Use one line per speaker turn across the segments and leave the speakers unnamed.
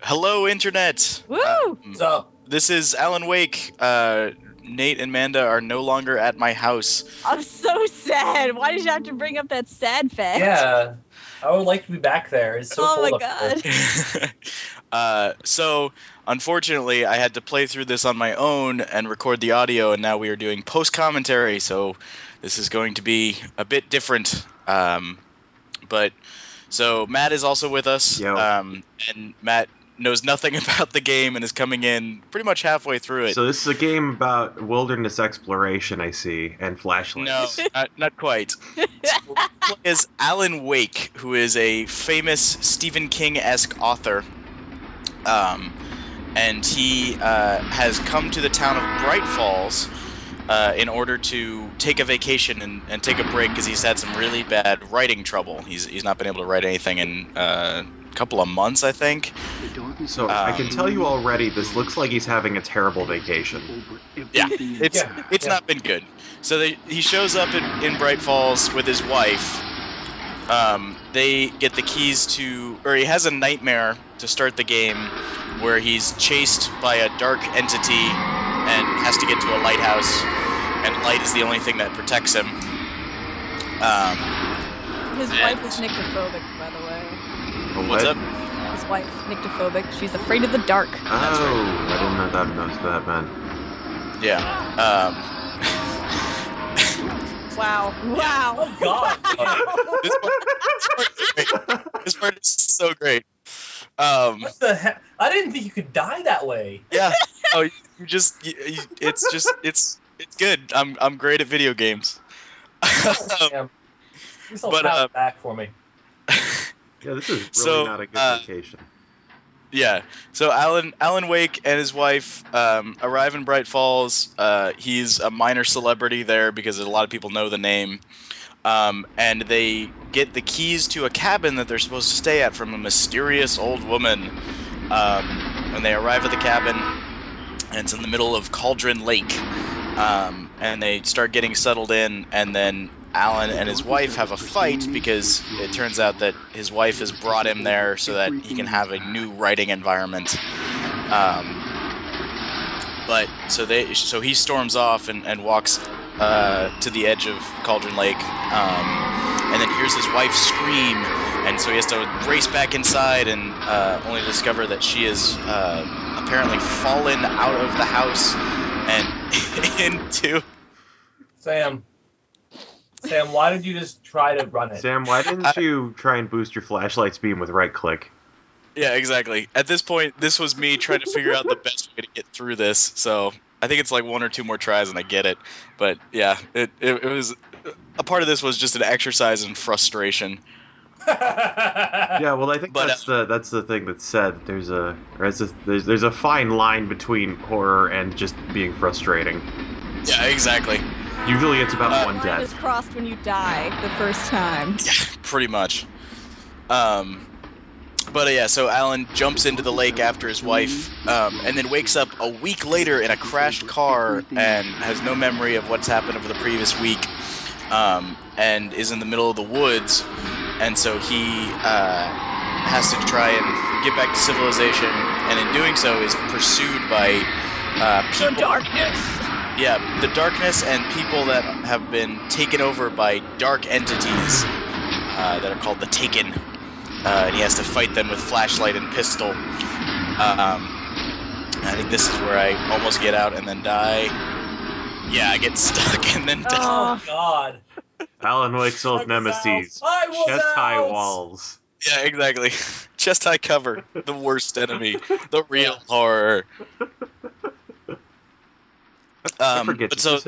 Hello, Internet!
Woo!
What's up?
This is Alan Wake. Nate and Manda are no longer at my house.
I'm so sad. Why did you have to bring up that sad fact?
Yeah, I would like to be back there. It's so
Oh
cold
my
up here.
god.
So, unfortunately, I had to play through this on my own and record the audio, and now we are doing post-commentary, so this is going to be a bit different. So Matt is also with us, and Matt knows nothing about the game and is coming in pretty much halfway through it.
So this is a game about wilderness exploration, I see, and flashlights.
No, not quite. So, is Alan Wake, who is a famous Stephen King-esque author, and he has come to the town of Bright Falls in order to take a vacation and take a break because he's had some really bad writing trouble. He's not been able to write anything in a couple of months, I think.
So I can tell you already, this looks like he's having a terrible vacation.
Yeah, it's not been good. So he shows up in Bright Falls with his wife. They get the keys to, or he has a nightmare to start the game where he's chased by a dark entity and has to get to a lighthouse, and light is the only thing that protects him.
His wife is nyctophobic, by the way.
What's up?
His wife, nyctophobic. She's afraid of the dark.
Oh, I didn't know that meant.
Yeah.
Wow. Wow.
Oh god.
This part is so great.
What the heck? I didn't think you could die that way.
Yeah. Oh, it's good. I'm great at video games.
Damn. This will
But,
snap back for me.
Yeah, this is really not a good vacation.
Yeah. So Alan Wake and his wife arrive in Bright Falls. He's a minor celebrity there because a lot of people know the name. And they get the keys to a cabin that they're supposed to stay at from a mysterious old woman. When they arrive at the cabin, and it's in the middle of Cauldron Lake. And they start getting settled in, and then Alan and his wife have a fight because it turns out that his wife has brought him there so that he can have a new writing environment. So he storms off and walks to the edge of Cauldron Lake, and then hears his wife scream, and so he has to race back inside and only to discover that she is apparently fallen out of the house and into...
Sam, why did you just try to run it?
Sam, why didn't you try and boost your flashlight's beam with right click?
Yeah, exactly. At this point, this was me trying to figure out the best way to get through this, so I think it's like one or two more tries and I get it. But yeah, it was... A part of this was just an exercise in frustration.
Yeah, well, I think that's the thing that's said. There's a fine line between horror and just being frustrating.
Yeah, exactly.
Usually it's about one
The line
death.
is crossed when you die the first time.
Yeah, pretty much. But yeah, so Alan jumps into the lake after his wife, and then wakes up a week later in a crashed car and has no memory of what's happened over the previous week, and is in the middle of the woods, and so he has to try and get back to civilization, and in doing so is pursued by people.
The darkness.
Yeah, the darkness and people that have been taken over by dark entities that are called the Taken. And he has to fight them with flashlight and pistol. I think this is where I almost get out and then die. Yeah, I get stuck and then die.
Oh god.
Alan Wake's old nemesis. Chest-high walls.
Yeah, exactly. Chest-high cover. The worst enemy. The real horror.
I forget. Does this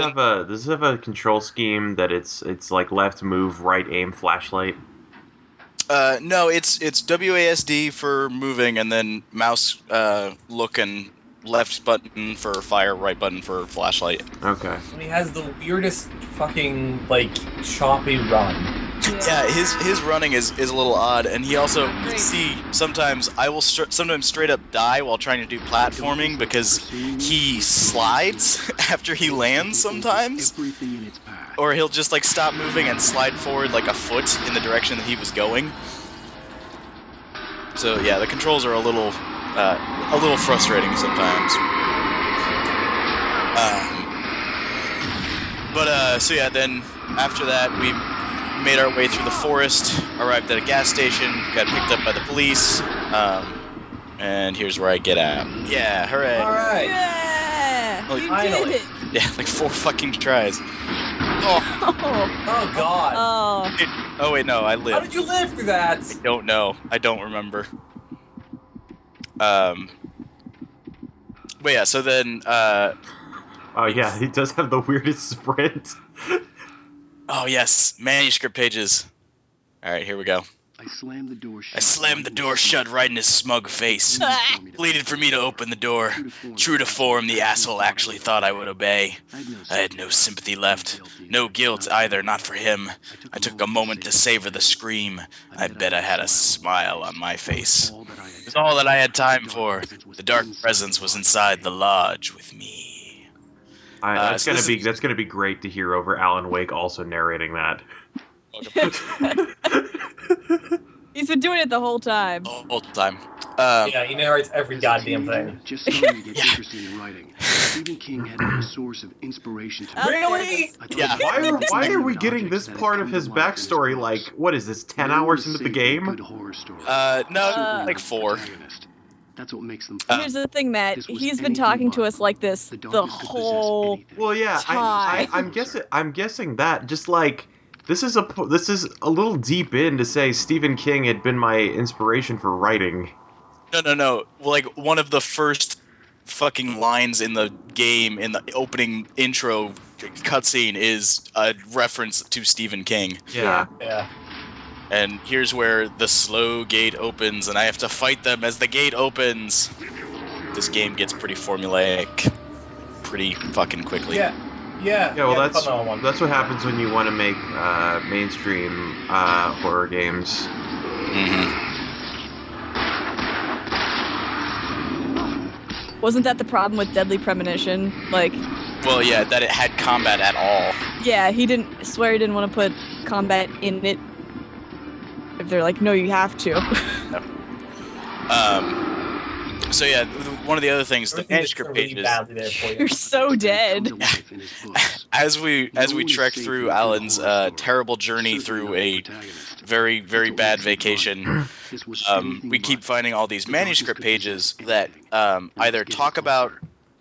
have a control scheme that it's like left move, right aim, flashlight?
No, it's WASD for moving, and then mouse look and left button for fire, right button for flashlight.
Okay.
And he has the weirdest fucking choppy run.
Yeah, his running is a little odd, and he also, you see, sometimes I will sometimes straight up die while trying to do platforming because he slides after he lands sometimes, or he'll just stop moving and slide forward like a foot in the direction that he was going. So yeah, the controls are a little a little frustrating sometimes. So yeah, then after that we made our way through the forest, arrived at a gas station, got picked up by the police, and here's where I get out. Yeah, hooray!
All right.
Yeah!
Well,
You
finally.
did it!
Yeah, like 4 fucking tries. Oh,
Oh God.
Oh.
wait, no, I
How
lived.
did you live through that?
Don't know. I don't remember. But yeah, so then,
Oh yeah, he does have the weirdest sprint.
oh yes, manuscript pages. Alright, here we go.
I slammed the door shut.
I slammed the door shut right in his smug face. Pleaded for me to open the door. True to form, the asshole actually thought I would obey. I had no sympathy left. No guilt either, not for him. I took a moment to savor the scream. I bet I had a smile on my face. It was all that I had time for. The dark presence was inside the lodge with me.
That's
so
gonna be great to hear over Alan Wake also narrating that.
He's been doing it the whole time.
All the time.
Yeah, he narrates every goddamn thing.
Just starting to get interested in writing. Stephen King had been a source of inspiration to me.
Really?
I thought
Yeah.
Why are we getting this part of his backstory like, what is this, 10 hours into the game?
No, like 4.
That's what makes them
Here's the thing, Matt. He's been talking to us like this the whole...
Well, yeah,
time.
I'm guessing that just like this is a little deep in to say Stephen King had been my inspiration for writing.
No. Well, like, one of the first fucking lines in the game, in the opening intro cutscene, is a reference to Stephen King.
Yeah.
Yeah.
And here's where the slow gate opens, and I have to fight them as the gate opens. This game gets pretty formulaic pretty fucking quickly.
Yeah.
Well,
the
that's
fundamental one.
what happens when you want to make mainstream horror games.
Mm-hmm.
Wasn't that the problem with Deadly Premonition? Like,
Well, yeah, that it had combat at all.
yeah, he didn't want to put combat in it. If they're like, no, you have to.
So yeah, one of the other things, the manuscript
really
pages.
badly there for you.
You're so dead.
As we trek through Alan's terrible journey through a very, very bad vacation, we keep finding all these manuscript pages that either talk about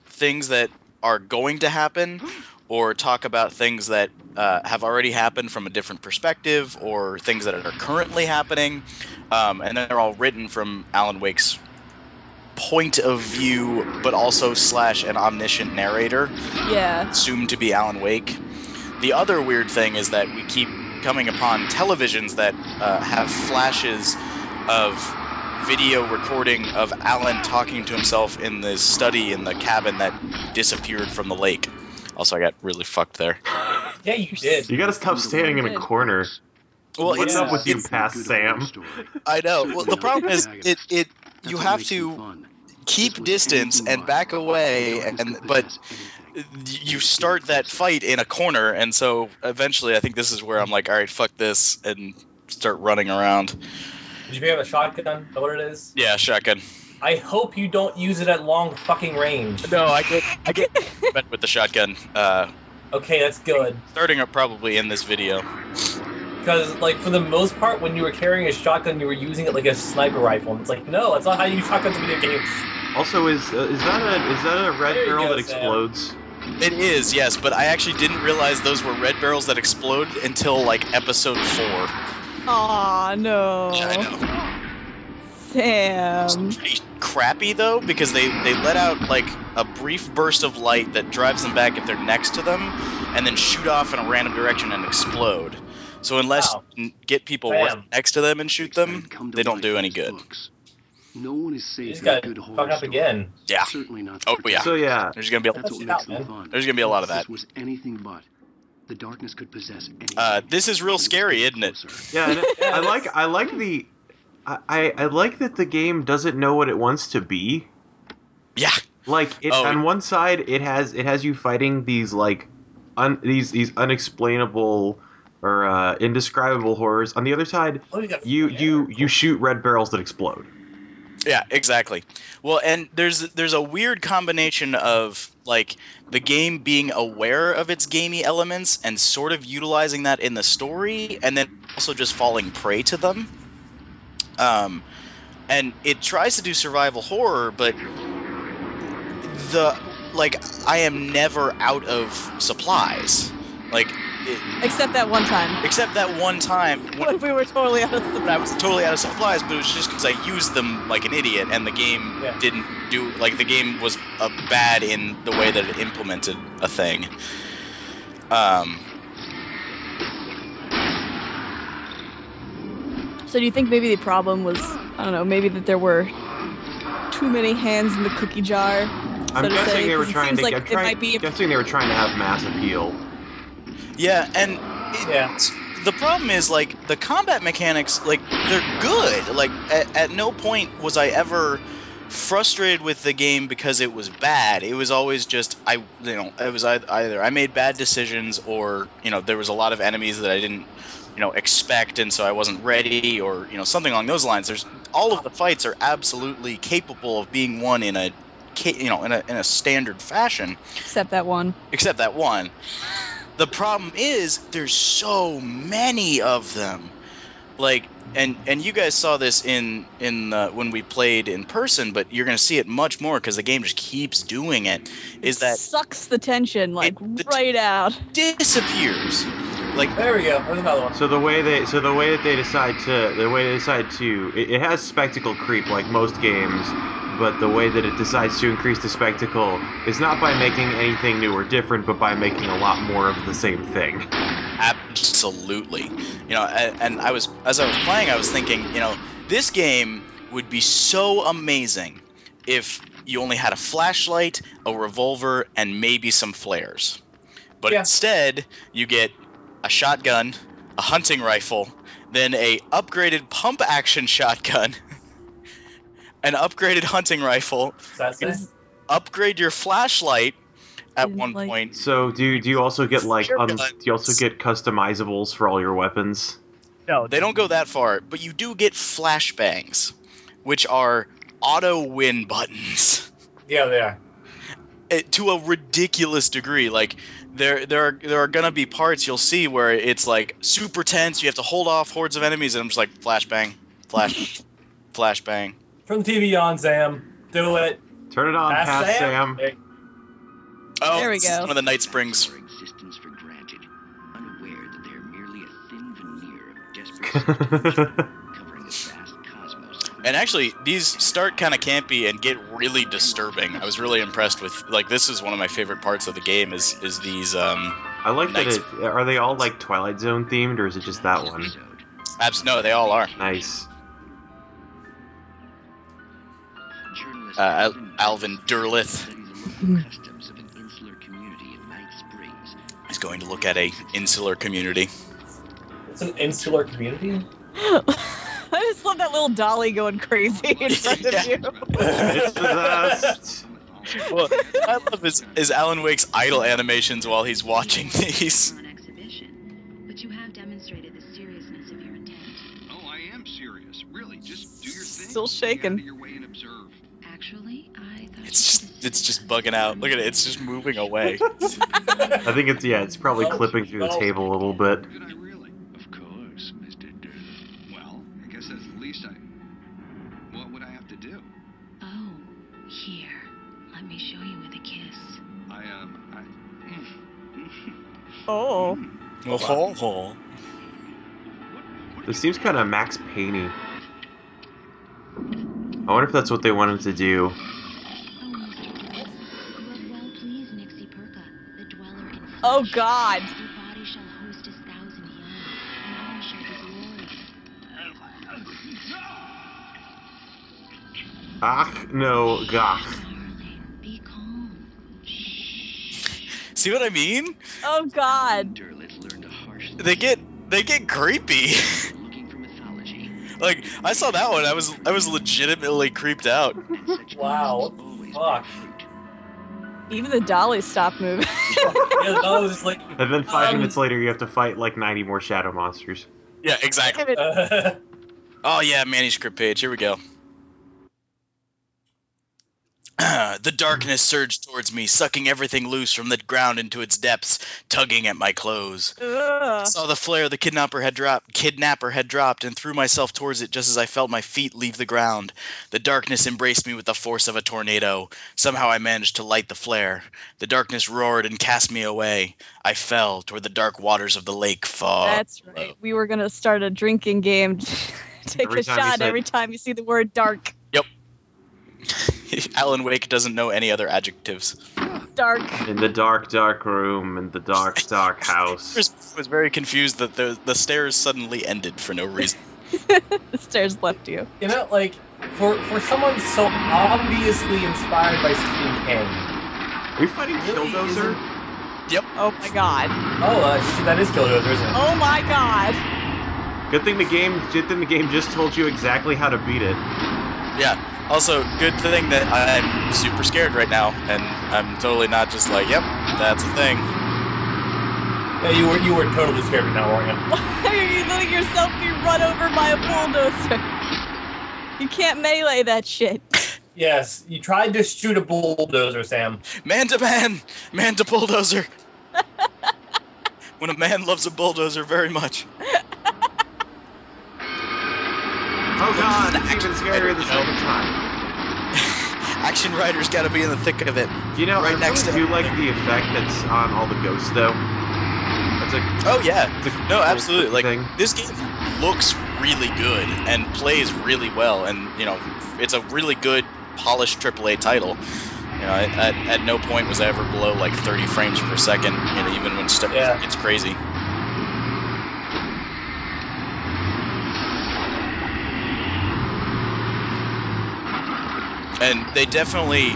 things that are going to happen, or talk about things that have already happened from a different perspective, or things that are currently happening, and then they're all written from Alan Wake's point of view, but also / an omniscient narrator,
Yeah.
assumed to be Alan Wake. The other weird thing is that we keep coming upon televisions that have flashes of video recording of Alan talking to himself in the study in the cabin that disappeared from the lake. Also, I got really fucked there.
Yeah, you did.
You gotta stop standing in a corner.
Well,
What's
it's
up with you,
it's-
past Sam?
I know. Well, the problem is you have to keep distance and back away, but you start that fight in a corner, and so eventually I think this is where I'm like, all right, fuck this, and start running around.
Did you pick up a shotgun? Is that what it is?
Yeah, shotgun.
I hope you don't use it at long fucking range.
No, I get met with the shotgun.
Okay, that's good.
Starting up probably in this video.
Because, like, for the most part, when you were carrying a shotgun, you were using it like a sniper rifle. And it's like, no, that's not how you use shotguns in video games.
Also, is that a red
There you
barrel
go,
that
Sam.
explodes?
It is, yes, but I actually didn't realize those were red barrels that explode until like episode 4.
Aw, no.
Yeah, I know.
Sam.
It's pretty crappy though, because they let out like a brief burst of light that drives them back if they're next to them, and then shoot off in a random direction and explode. So unless
Wow.
you can get people
Bam.
right next to them and shoot them, they don't do any good.
No one is
You
safe
just
in a
got
good
to
horror
fuck up
story.
again.
Yeah.
Certainly not.
Oh, yeah.
So yeah,
There's gonna be
That's what
Let's
makes
do that,
them
man.
fun.
there's gonna be a lot of that.
This was anything but. The darkness could possess anything.
This is real scary, isn't it?
yeah. And
Yeah,
I like that the game doesn't know what it wants to be.
Yeah.
Like it
Oh.
on one side, it has you fighting these like these unexplainable or indescribable horrors. On the other side,
Oh, you got
you shoot red barrels that explode.
Yeah, exactly. Well, and there's a weird combination of like the game being aware of its gamey elements and sort of utilizing that in the story, and then also just falling prey to them. And it tries to do survival horror, but I am never out of supplies.
Except that one time.
Except that one time
when we were totally out of supplies.
I was totally out of supplies, but it was just because I used them like an idiot, and the game didn't do the game was bad in the way that it implemented a thing.
So do you think maybe the problem was, I don't know, maybe that there were too many hands in the cookie jar?
I'm guessing they were trying to guessing they were trying to have mass appeal.
Yeah, and the problem is like the combat mechanics, like they're good. Like at no point was I ever frustrated with the game because it was bad. It was always just it was either I made bad decisions or there was a lot of enemies that I didn't expect, and so I wasn't ready, or something along those lines. There's all of the fights are absolutely capable of being won in a in a standard fashion.
Except that one. The
problem is there's so many of them. Like, and you guys saw this in when we played in person, but you're gonna see it much more because the game just keeps doing it. Is that
sucks the tension right out?
Disappears. Like,
there we go. There's another one.
So the way that they decide to it has spectacle creep like most games, but the way that it decides to increase the spectacle is not by making anything new or different, but by making a lot more of the same thing.
Absolutely. And as I was playing, I was thinking, this game would be so amazing if you only had a flashlight, a revolver, and maybe some flares. But instead, you get a shotgun, a hunting rifle, then a upgraded pump action shotgun, an upgraded hunting rifle. Upgrade your flashlight at one point.
So do you also get do you also get customizables for all your weapons?
No, they don't go that far, but you do get flashbangs, which are auto win buttons.
Yeah, they are.
To a ridiculous degree. Like there are gonna be parts you'll see where it's like super tense, you have to hold off hordes of enemies, and I'm just like flashbang, flashbang.
Turn the TV on, Sam. Do it.
Turn it on, Pat Sam.
Oh,
there we go.
One of the night springs.
Existence for granted, unaware that they are merely a thin veneer of desperate covering the vast cosmos.
And actually, these start kind of campy and get really disturbing. I was really impressed with, this is one of my favorite parts of the game is these,
I like that are they all, Twilight Zone themed, or is it just that one?
No, they all are.
Nice.
Alvin Derleth. He's going to look at a insular community.
It's an insular community?
I just love that little dolly going crazy in front of you.
It's the best.
Well, I love is Alan Wake's idle animations while he's watching these.
But you have demonstrated the seriousness of your intent.
Oh, I am serious. Really, just do your thing.
Still shaking.
Your way and observe.
Actually, I thought
it's just bugging out. Look at it. It's just moving away.
I think it's probably clipping through the table a little bit.
Could I really? Of course, Mr. Well, I guess that's the least what would I have to do?
Oh, here. Let me show you with a kiss.
Oh.
Oh.
This seems kind of Max Payne-y. I wonder if that's what they wanted to do.
Oh God.
Ach, no, gach.
Be calm.
See what I mean?
Oh God.
They get creepy. Like, I saw that one, I was legitimately creeped out.
Wow. Fuck.
Even the dollies stopped moving.
Yeah, the dolly was just like.
And then 5 minutes later, you have to fight 90 more shadow monsters.
Yeah, exactly. Oh yeah, manuscript page. Here we go. The darkness surged towards me, sucking everything loose from the ground into its depths, tugging at my clothes. I
Ugh.
saw the flare the kidnapper had dropped, and threw myself towards it just as I felt my feet leave the ground. The darkness embraced me with the force of a tornado. Somehow I managed to light the flare. The darkness roared and cast me away. I fell toward the dark waters of the lake far.
That's right. We were gonna start a drinking game. Take
Every
a
time you
shot
said-
every time you see the word dark.
Alan Wake doesn't know any other adjectives.
Dark.
In the dark, dark room, in the dark, dark house.
I was very confused that the stairs suddenly ended for no reason.
The stairs left you.
You know, like, for someone so obviously inspired by Stephen King.
Are you fighting
Really
Killdozer?
Oh my god.
Oh, that is Killdozer, isn't it?
Oh my god.
Good thing the game just told you exactly how to beat it.
Yeah. Also, good thing that I'm super scared right now, and I'm totally not just like, yep, that's a thing.
Yeah, you were totally scared right now, weren't you?
Why are you letting yourself be run over by a bulldozer? You can't melee that shit.
Yes, you tried to shoot a bulldozer, Sam.
Man to bulldozer. When a man loves a bulldozer very much.
Oh god, it's even scarier the second time.
Action Rider's got to be in the thick of it.
You know,
Right
I
next
really
to
do like the effect that's on all the ghosts, though. That's a
Oh yeah,
it's a
no,
cool
absolutely. Like
thing.
this game looks really good and plays really well, and it's a really good polished AAA title. At no point was I ever below like 30 frames per second. Even when stuff gets crazy. And they definitely,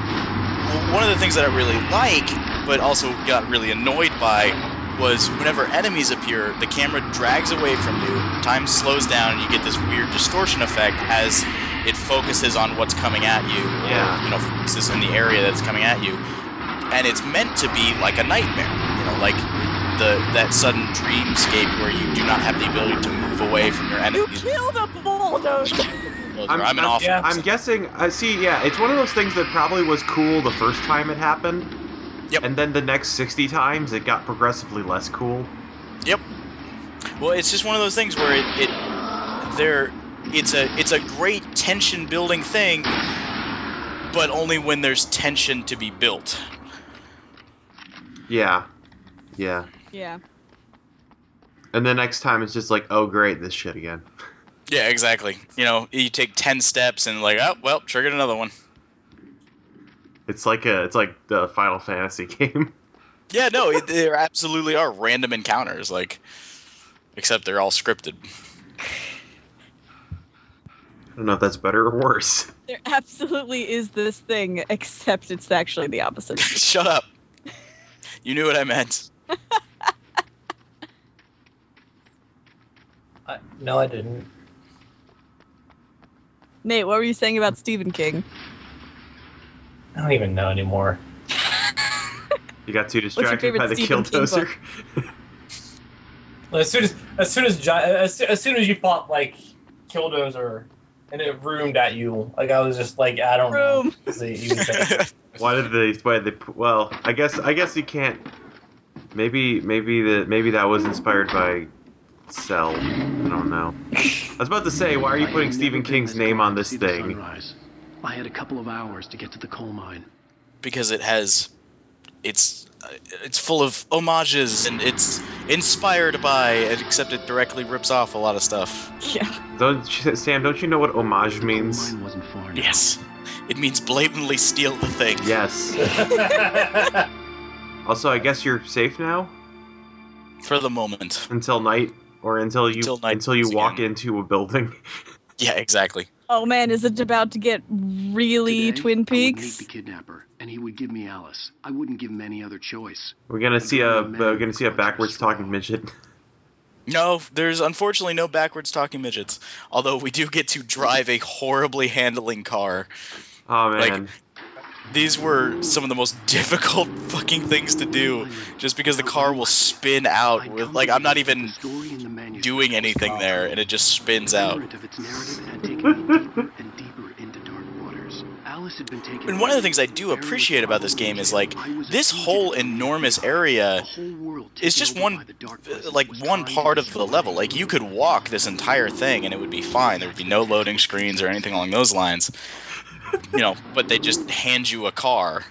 one of the things that I really like, but also got really annoyed by, was whenever enemies appear, the camera drags away from you, time slows down, and you get this weird distortion effect as it focuses on what's coming at you, or focuses in the area that's coming at you. And it's meant to be like a nightmare, like that sudden dreamscape where you do not have the ability to move away from your
You
enemies.
killed a bulldozer.
I'm an awful.
yeah.
I'm guessing. It's one of those things that probably was cool the first time it happened.
Yep.
And then the next 60 times, it got progressively less cool.
Yep. Well, it's just one of those things where it's a great tension building thing, but only when there's tension to be built.
Yeah.
Yeah.
And the next time it's just like, oh great, this shit again.
Yeah, exactly. You take 10 steps and like, oh well, triggered another one.
It's like the Final Fantasy game.
Yeah, no, there absolutely are random encounters, except they're all scripted.
I don't know if that's better or worse.
There absolutely is this thing, except it's actually the opposite.
Shut up. You knew what I meant.
No, I didn't.
Nate, what were you saying about Stephen King?
I don't even know anymore.
You got too distracted
favorite
by the
Stephen King
Killdozer.
Well, as soon as you fought like Killdozer and it roomed at you, like I was just like, I don't know.
Room.
Why did they? Well, I guess you can't. Maybe that was inspired by Cell. I don't know. I was about to say, why are you putting Stephen King's name on this thing?
Sunrise. I had a couple of hours to get to the coal mine.
Because it's full of homages and it's inspired by, except it directly rips off a lot of stuff.
Yeah.
Sam, don't you know what homage means?
Mine wasn't far enough.
Yes. It means blatantly steal the thing.
Yes. Also, I guess you're safe now
For the moment.
until night, or until you
night
walk
again.
into a building.
Yeah, exactly.
Oh man, is it about to get really
Today,
Twin
I would meet
Peaks?
the kidnapper, and he would give me Alice. I wouldn't give him any other choice.
We're gonna see a backwards talking midget.
No, there's unfortunately no backwards talking midgets. Although we do get to drive a horribly handling car.
Oh man.
These were some of the most difficult fucking things to do, just because the car will spin out with, I'm not even doing anything there, and it just spins out.
Of its narrative had taken me deeper and deeper into dark waters. Alice had been taken.
And one of the things I do appreciate about this game is like this whole enormous area is just one part of the level. Like you could walk this entire thing and it would be fine. There would be no loading screens or anything along those lines. But they just hand you a car.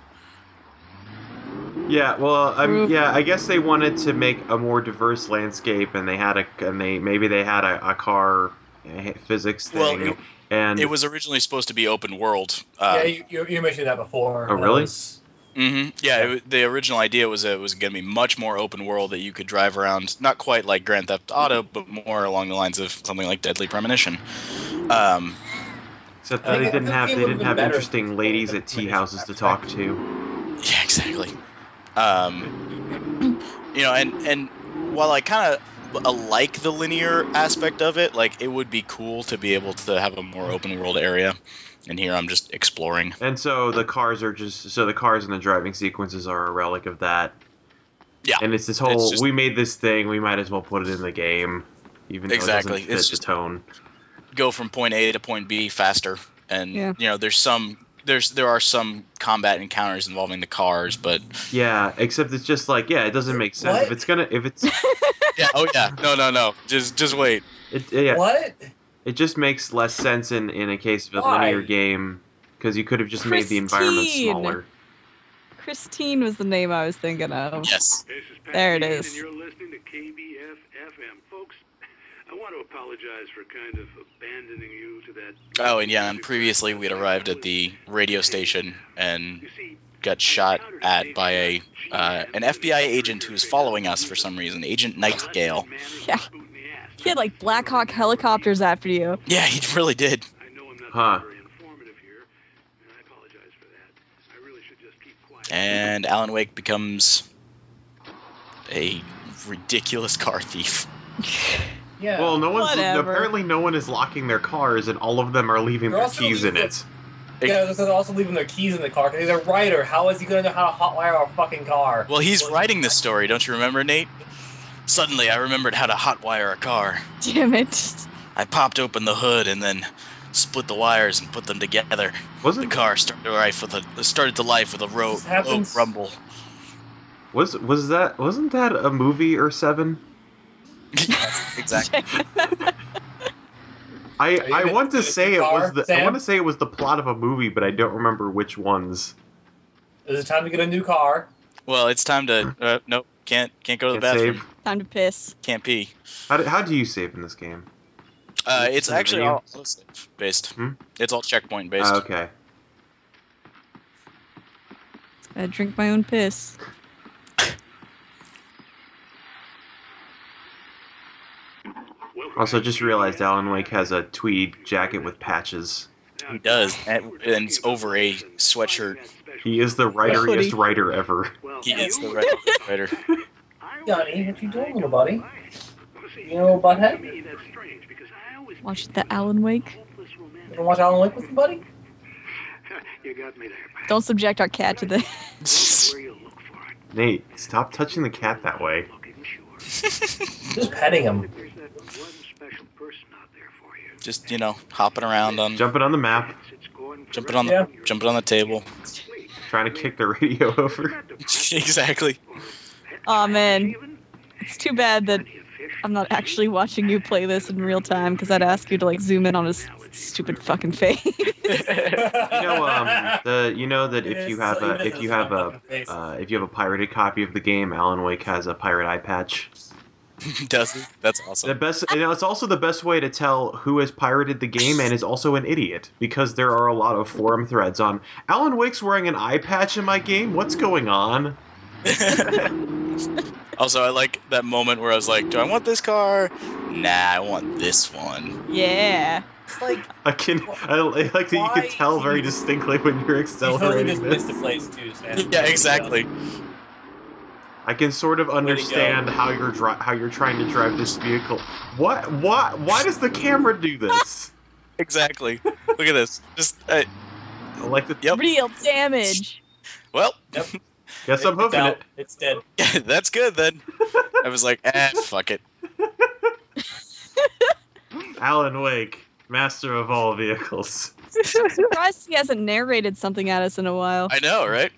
Yeah, well, I guess they wanted to make a more diverse landscape, and they had a car physics thing.
Well,
and
it was originally supposed to be open world.
Yeah, you mentioned that before.
Oh, really?
Yeah, the original idea was it was going to be much more open world that you could drive around, not quite like Grand Theft Auto, but more along the lines of something like Deadly Premonition.
Except that they didn't have interesting ladies at tea houses to talk to.
Yeah, exactly. And while I kind of like the linear aspect of it, like it would be cool to be able to have a more open world area. And here I'm just exploring.
And so the cars and the driving sequences are a relic of that.
Yeah.
And it's this whole we made this thing, we might as well put it in the game, even though it doesn't fit the tone.
Go from point A to point B faster, and there are some combat encounters involving the cars, but
except it's just like it doesn't make sense.
What?
if it's
no, just wait.
What?
It just makes less sense in a case of a linear game, because you could have just made the environment smaller.
Christine was the name I was thinking of.
Yes.
There it is.
And you're listening to KBF-FM. Folks, I want to apologize for kind of abandoning you to that...
Oh, and previously we had arrived at the radio station and got shot at by an FBI agent who was following us for some reason, Agent Nightingale.
Yeah. He had like Black Hawk helicopters after you.
Yeah, he really did.
I know I'm not very informative here, and I apologize for that. I really should just keep quiet.
And Alan Wake becomes a ridiculous car thief.
Yeah.
Well,
Whatever.
apparently no one is locking their cars, and all of them are leaving their keys in it.
Yeah, they're also leaving their keys in the car, because he's a writer. How is he going to know how to hotwire a fucking car?
Well, he's writing this story, don't you remember, Nate? Suddenly, I remembered how to hotwire a car.
Damn it.
I popped open the hood and then split the wires and put them together. The car started to life with a low rumble.
Wasn't that a movie or Seven?
Exactly.
I want to say it was
Sam?
I want to say it was the plot of a movie, but I don't remember which ones.
Is it time to get a new car?
Well, it's time to. Nope, can't go to the bathroom.
Save.
Time to piss.
Can't pee.
How do you save in this game?
It's actually all save based. It's all checkpoint based.
Okay.
I drink my own piss.
Also, just realized Alan Wake has a tweed jacket with patches.
He does, and it's over a sweatshirt.
He is the writeriest writer ever.
He is the writer.
Johnny, what you doing, little buddy? You know, butthead?
Watch the Alan Wake.
You wanna watch Alan Wake with me, buddy?
You got me there, pal.
Don't subject our cat to the...
Where you look for it.
Nate, stop touching the cat that way.
Looking sure.
Just petting him.
There's that one special person out there for you.
Just hopping around on,
Jumping on the map,
jumping on the table.
trying to kick the radio over.
Exactly.
Aw, man. It's too bad that I'm not actually watching you play this in real time, because I'd ask you to zoom in on his stupid fucking face.
You know that if you have a pirated copy of the game, Alan Wake has a pirate eye patch.
Does he? That's awesome.
It's also the best way to tell who has pirated the game and is also an idiot, because there are a lot of forum threads on Alan Wake's wearing an eye patch in my game. What's going on?
Also, I like that moment where I was like, do I want this car? Nah, I want this one.
Yeah.
I
like that you can tell very distinctly when you're accelerating this.
The place too, Sam.
Yeah, exactly.
I can sort of understand how you're trying to drive this vehicle. Why does the camera do this?
Exactly. Look at this. Just
I like the
Real damage.
Well.
Yep.
Guess I'm hoofing it.
It's dead.
Yeah, that's good then. I was like, fuck it.
Alan Wake. Master of all vehicles.
I'm surprised he hasn't narrated something at us in a while.
I know, right?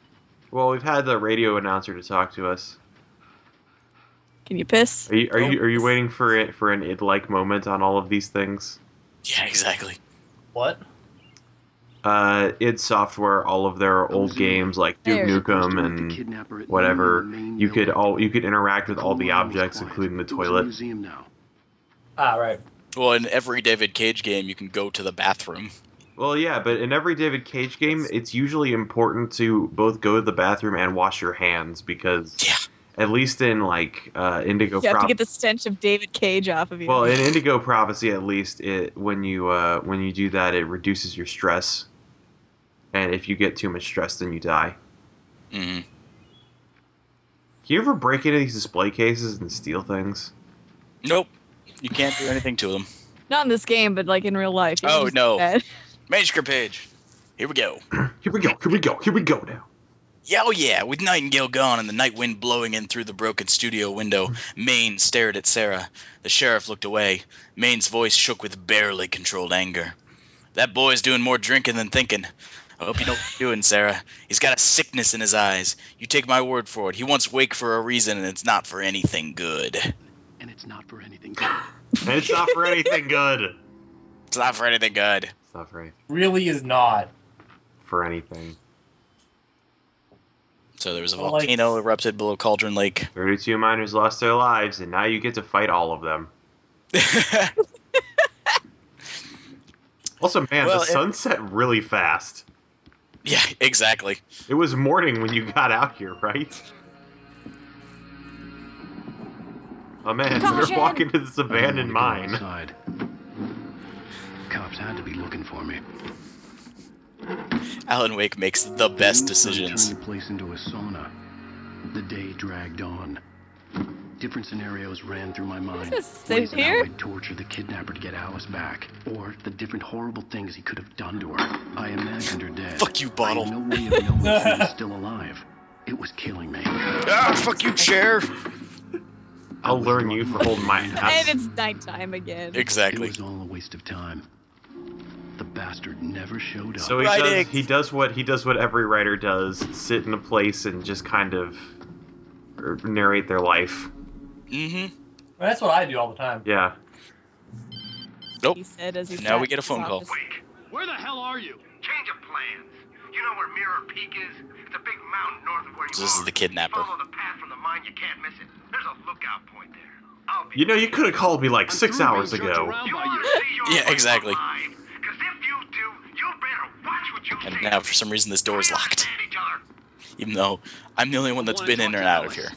Well, we've had the radio announcer to talk to us.
Can you piss?
Are you waiting for an id-like moment on all of these things?
Yeah, exactly.
What?
id Software, all of their old games like Duke Nukem and whatever, you could interact with all the objects, including the toilet.
Ah, right.
Well, in every David Cage game, you can go to the bathroom.
Well, yeah, but in every David Cage game, it's usually important to both go to the bathroom and wash your hands because, at least in like Indigo,
You have to get the stench of David Cage off of you.
Well, in Indigo Prophecy, at least, when you do that, it reduces your stress, and if you get too much stress, then you die.
Mm-hmm.
Can you ever break into these display cases and steal things?
Nope. You can't do anything to them.
Not in this game, but like in real life. You
Oh,
can just
no.
do that.
Manuscript page. Here we go.
Here we go now.
Yeah, oh yeah, with Nightingale gone and the night wind blowing in through the broken studio window, Maine stared at Sarah. The sheriff looked away. Maine's voice shook with barely controlled anger. That boy's doing more drinking than thinking. I hope you know what you're doing, Sarah. He's got a sickness in his eyes. You take my word for it. He wants Wake for a reason, and it's not for anything good.
And it's not for anything good.
And it's not for anything good.
It's not for anything good.
It's not for anything.
Really is not.
For anything.
So there was a
Well, like-
volcano erupted below Cauldron Lake.
32 miners lost their lives, and now you get to fight all of them. Also, man,
Well,
the sun set really fast.
Yeah, exactly.
It was morning when you got out here, right? Oh man,
Caution!
we're walking to this abandoned mine.
Outside. Cops had to be looking for me.
Alan Wake makes the best
I
decisions.
turned the place into a sauna. The day dragged on. Different scenarios ran through my mind.
Is this safe
Ways on how
here?
I'd torture the kidnapper to get Alice back, or the different horrible things he could have done to her. I imagined her dead.
Fuck you, Bottle.
I had no way of knowing she was still alive. It was killing me.
Ah, fuck you, Sheriff.
I'll learn you for holding my
And
ass.
it's nighttime again.
Exactly.
It was all a waste of time. The bastard never showed up.
So
Writing.
he does what every writer does: sit in a place and just kind of narrate their life.
Mm-hmm.
That's what I do all the time.
Yeah.
Nope.
He said as he
Now
sat
we get a
in his
phone call.
office.
Wake.
Where the hell are you?
Change of plans. You know where Mirror Peak is? It's a big mountain north of where you
This is
are.
the kidnapper.
Follow the path from the mine, you can't miss it. There's a lookout point there. I'll be
You know, you could have called me like 6 hours
You
ago.
You want to see your
Yeah,
wife
exactly.
alive? 'Cause if you do, you better watch what you
And
say.
now, for some reason, this door is
We
locked.
understand each other.
Even though I'm the only one that's been in and out of here.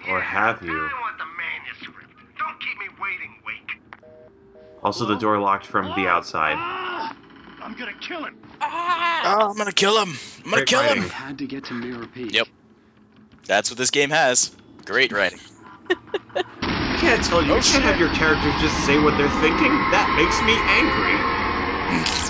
Or have you?
I want the manuscript. Don't keep me waiting, Wake.
Also, the door locked from the outside.
I'm gonna kill him.
Oh, I'm gonna kill him. I'm gonna
Great
kill
writing.
him.
Had to get to Mirror Peak.
Yep. That's what this game has. Great writing.
You can't tell you.
Oh,
You can't have
shit.
your characters just say what they're thinking. That makes me angry.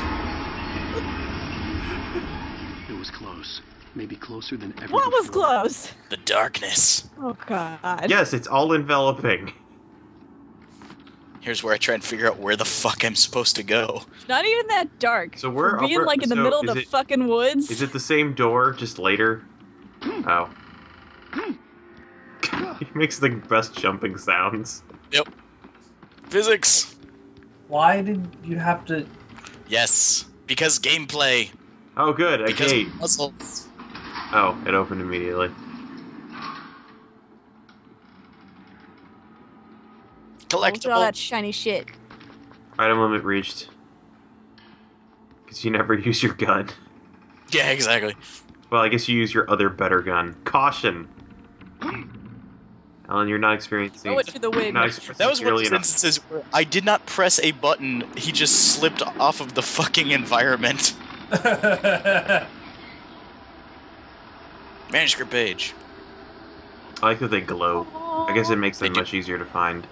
It was close. Maybe closer than ever
What was
before.
close?
The darkness.
Oh god.
Yes, it's all enveloping.
Here's where I try and figure out where the fuck I'm supposed to go.
Not even that dark.
So we're
For being
we're-
like in the
so
middle of
is
the
it-
fucking woods.
Is it the same door, just later? Oh. He makes the best jumping sounds.
Physics.
Why did you have to?
Yes. Because gameplay.
Oh, good. A
Because
gate.
puzzles.
Oh, it opened immediately.
Look at all
Collectible.
that shiny shit.
Item limit reached. Because you never use your gun.
Yeah, exactly.
Well, I guess you use your other better gun. Caution! Alan, you're not experiencing...
Throw it to the wind.
not experiencing
That was one of
nearly
those
enough.
instances where I did not press a button. He just slipped off of the fucking environment. Manuscript page.
I like that they glow. I guess it makes them
They do.
much easier to find.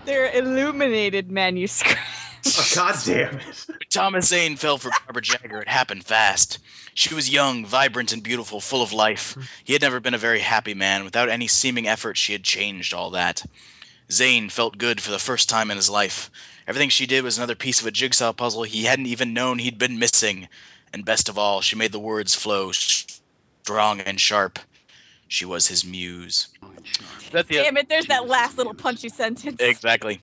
They're illuminated manuscripts.
Oh, God damn it!
When Thomas Zane fell for Barbara Jagger, it happened fast. She was young, vibrant, and beautiful, full of life. He had never been a very happy man. Without any seeming effort, she had changed all that. Zane felt good for the first time in his life. Everything she did was another piece of a jigsaw puzzle he hadn't even known he'd been missing. And best of all, she made the words flow strong and sharp. She was his muse.
Damn it, there's that last little punchy sentence.
Exactly.